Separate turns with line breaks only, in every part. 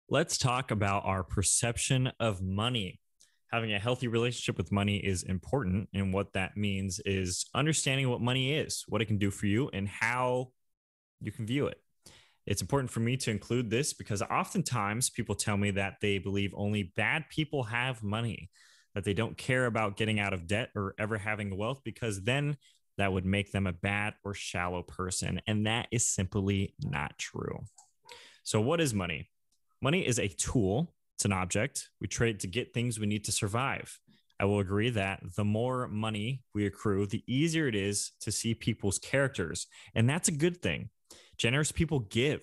Let's talk about our perception of money. Having a healthy relationship with money is important. And what that means is understanding what money is, what it can do for you, and how you can view it. It's important for me to include this because oftentimes people tell me that they believe only bad people have money, that they don't care about getting out of debt or ever having wealth because then that would make them a bad or shallow person. And that is simply not true. So, what is money? Money is a tool, it's an object. We trade to get things we need to survive. I will agree that the more money we accrue, the easier it is to see people's characters. And that's a good thing. Generous people give.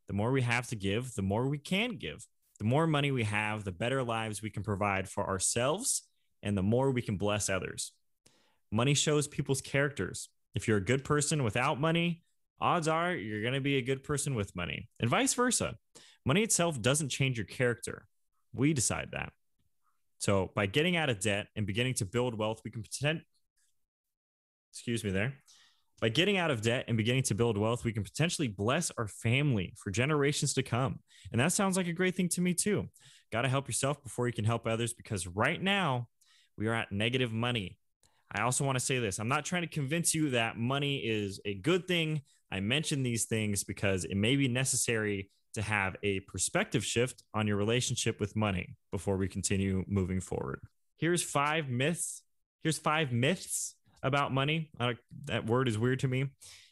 The more we have to give, the more we can give. The more money we have, the better lives we can provide for ourselves, and the more we can bless others. Money shows people's characters. If you're a good person without money, odds are you're going to be a good person with money, and vice versa. Money itself doesn't change your character. We decide that. So by getting out of debt and beginning to build wealth, we can excuse me there. By getting out of debt and beginning to build wealth, we can potentially bless our family for generations to come. And that sounds like a great thing to me too. Got to help yourself before you can help others because right now we are at negative money. I also want to say this. I'm not trying to convince you that money is a good thing. I mention these things because it may be necessary to have a perspective shift on your relationship with money before we continue moving forward. Here's five myths. Here's five myths about money. That word is weird to me.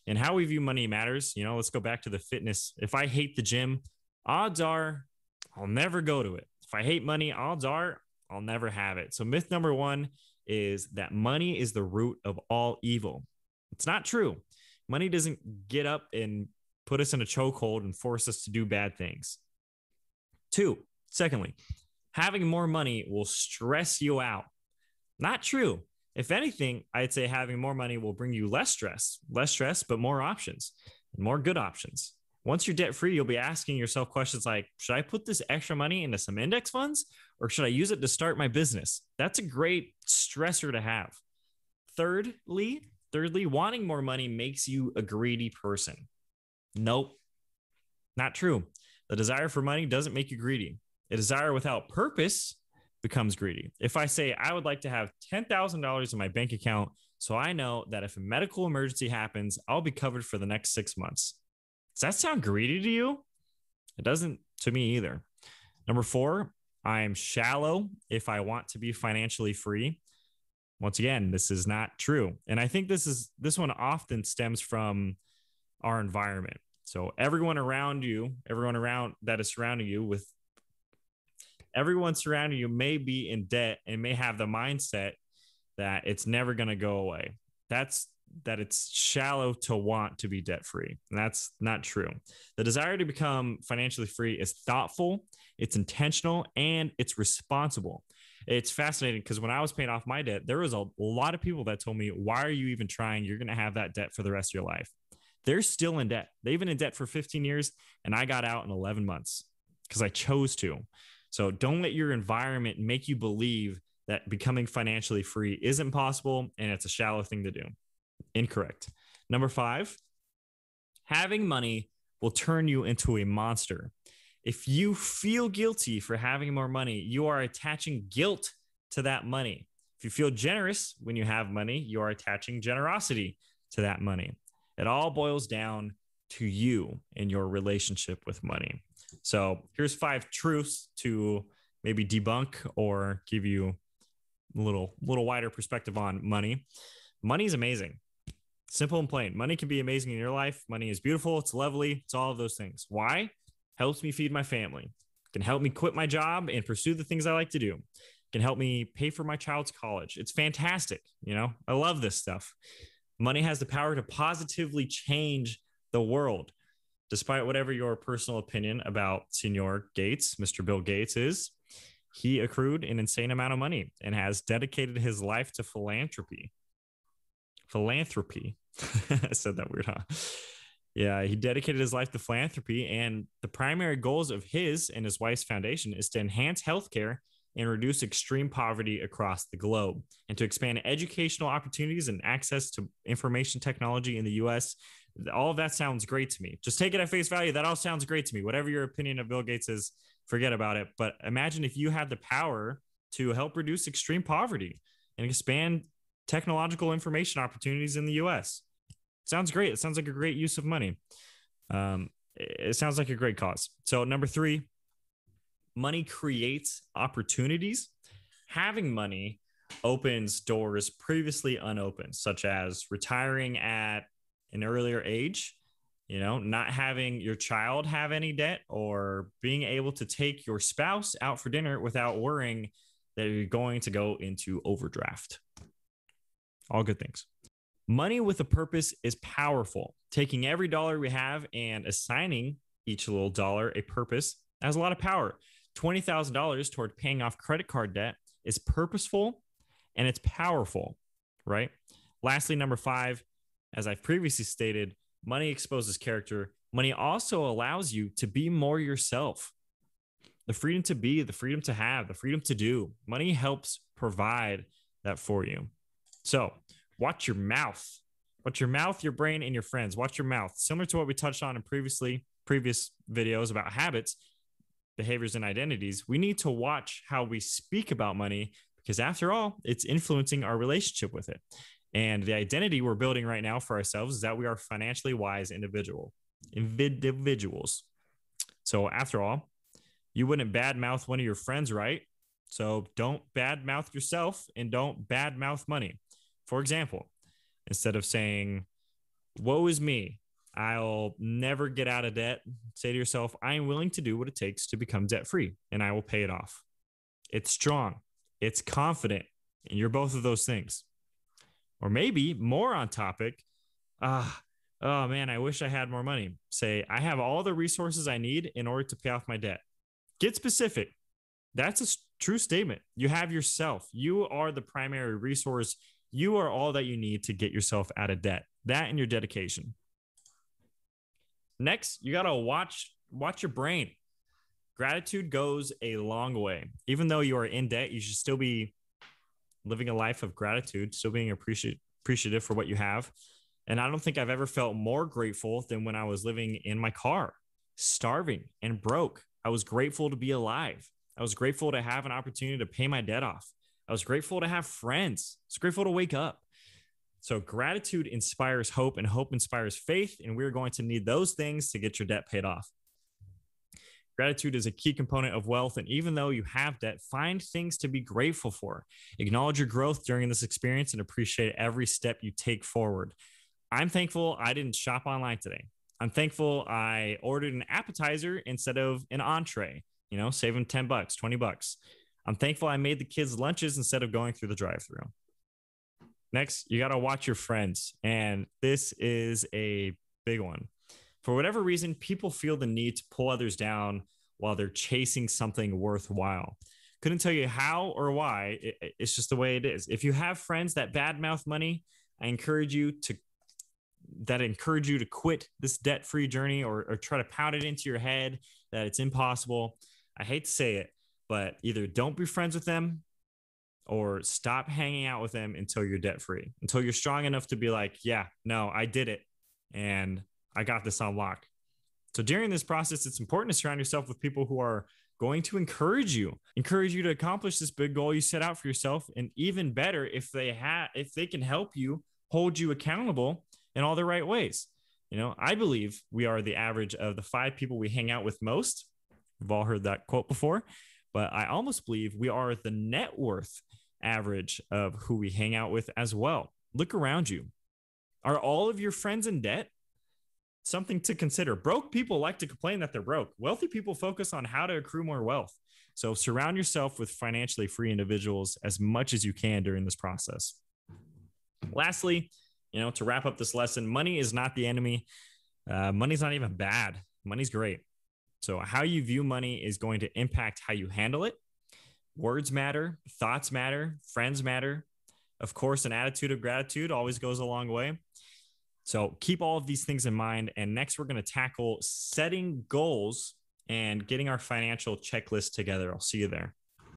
And how we view money matters. Let's go back to the fitness. If I hate the gym, odds are I'll never go to it. If I hate money, odds are I'll never have it. So myth number one is that money is the root of all evil. It's not true. Money doesn't get up and put us in a chokehold and force us to do bad things. Secondly, having more money will stress you out. Not true. If anything, I'd say having more money will bring you less stress, but more options and more good options. Once you're debt free, you'll be asking yourself questions like, should I put this extra money into some index funds or should I use it to start my business? That's a great stressor to have. Thirdly, wanting more money makes you a greedy person. Nope, not true. The desire for money doesn't make you greedy. A desire without purpose becomes greedy. If I say I would like to have $10,000 in my bank account so I know that if a medical emergency happens, I'll be covered for the next 6 months. Does that sound greedy to you? It doesn't to me either. Number 4, I am shallow if I want to be financially free. Once again, this is not true. And I think this one often stems from our environment. So everyone around that is surrounding you with everyone surrounding you may be in debt and may have the mindset that it's never going to go away. That it's shallow to want to be debt free. And that's not true. The desire to become financially free is thoughtful, it's intentional, and it's responsible. It's fascinating because when I was paying off my debt, there was a lot of people that told me, why are you even trying? You're going to have that debt for the rest of your life. They're still in debt. They've been in debt for 15 years, and I got out in 11 months because I chose to. So don't let your environment make you believe that becoming financially free isn't possible and it's a shallow thing to do. Incorrect. Number 5, having money will turn you into a monster. If you feel guilty for having more money, you are attaching guilt to that money. If you feel generous when you have money, you are attaching generosity to that money. It all boils down to you and your relationship with money. So here's 5 truths to maybe debunk or give you a little wider perspective on money. Money is amazing. Simple and plain. Money can be amazing in your life. Money is beautiful. It's lovely. It's all of those things. Why? Helps me feed my family. Can help me quit my job and pursue the things I like to do. Can help me pay for my child's college. It's fantastic. I love this stuff. Money has the power to positively change the world. Despite whatever your personal opinion about Senor Gates, Mr. Bill Gates is, he accrued an insane amount of money and has dedicated his life to philanthropy. I said that weird, huh? Yeah, he dedicated his life to philanthropy, and the primary goals of his and his wife's foundation is to enhance healthcare and reduce extreme poverty across the globe, and to expand educational opportunities and access to information technology in the U.S. All of that sounds great to me. Just take it at face value. That all sounds great to me. Whatever your opinion of Bill Gates is, forget about it. But imagine if you had the power to help reduce extreme poverty and expand technological information opportunities in the US. Sounds great. It sounds like a great use of money. It sounds like a great cause. So, number 3, money creates opportunities. Having money opens doors previously unopened, such as retiring at an earlier age, not having your child have any debt, or being able to take your spouse out for dinner without worrying that you're going to go into overdraft. All good things. Money with a purpose is powerful. Taking every dollar we have and assigning each little dollar a purpose has a lot of power. $20,000 toward paying off credit card debt is purposeful and it's powerful, right? Lastly, number 5, as I've previously stated, money exposes character. Money also allows you to be more yourself. The freedom to be, the freedom to have, the freedom to do. Money helps provide that for you. So watch your mouth. Watch your mouth, your brain, and your friends. Watch your mouth. Similar to what we touched on in previous videos about habits, behaviors, and identities, we need to watch how we speak about money, because after all, it's influencing our relationship with it. And the identity we're building right now for ourselves is that we are financially wise individuals. So after all, you wouldn't badmouth one of your friends, right? So don't badmouth yourself and don't badmouth money. For example, instead of saying, woe is me, I'll never get out of debt, say to yourself, I am willing to do what it takes to become debt-free and I will pay it off. It's strong, it's confident, and you're both of those things. Or maybe more on topic, oh man, I wish I had more money. Say, I have all the resources I need in order to pay off my debt. Get specific. That's a true statement. You have yourself. You are the primary resource. You are all that you need to get yourself out of debt. That and your dedication. Next, you got to watch your brain. Gratitude goes a long way. Even though you are in debt, you should still be living a life of gratitude, still being appreciative for what you have. And I don't think I've ever felt more grateful than when I was living in my car, starving and broke. I was grateful to be alive. I was grateful to have an opportunity to pay my debt off. I was grateful to have friends. I was grateful to wake up. So gratitude inspires hope, and hope inspires faith. And we're going to need those things to get your debt paid off. Gratitude is a key component of wealth. And even though you have debt, find things to be grateful for. Acknowledge your growth during this experience and appreciate every step you take forward. I'm thankful I didn't shop online today. I'm thankful I ordered an appetizer instead of an entree, saving $10, $20. I'm thankful I made the kids lunches instead of going through the drive-thru. Next, you got to watch your friends. And this is a big one. For whatever reason, people feel the need to pull others down while they're chasing something worthwhile. Couldn't tell you how or why. It's just the way it is. If you have friends that badmouth money, I encourage you to quit this debt-free journey or try to pound it into your head that it's impossible. I hate to say it, but either don't be friends with them or stop hanging out with them until you're debt-free, until you're strong enough to be like, yeah, no, I did it. And I got this on lock. So during this process, it's important to surround yourself with people who are going to encourage you to accomplish this big goal you set out for yourself. And even better, if they can help you, hold you accountable in all the right ways. I believe we are the average of the 5 people we hang out with most. We've all heard that quote before, but I almost believe we are the net worth average of who we hang out with as well. Look around you. Are all of your friends in debt? Something to consider. Broke people like to complain that they're broke. Wealthy people focus on how to accrue more wealth. So surround yourself with financially free individuals as much as you can during this process. Lastly, to wrap up this lesson, money is not the enemy. Money's not even bad. Money's great. So how you view money is going to impact how you handle it. Words matter, thoughts matter, friends matter. Of course, an attitude of gratitude always goes a long way. So keep all of these things in mind. And next, we're going to tackle setting goals and getting our financial checklist together. I'll see you there.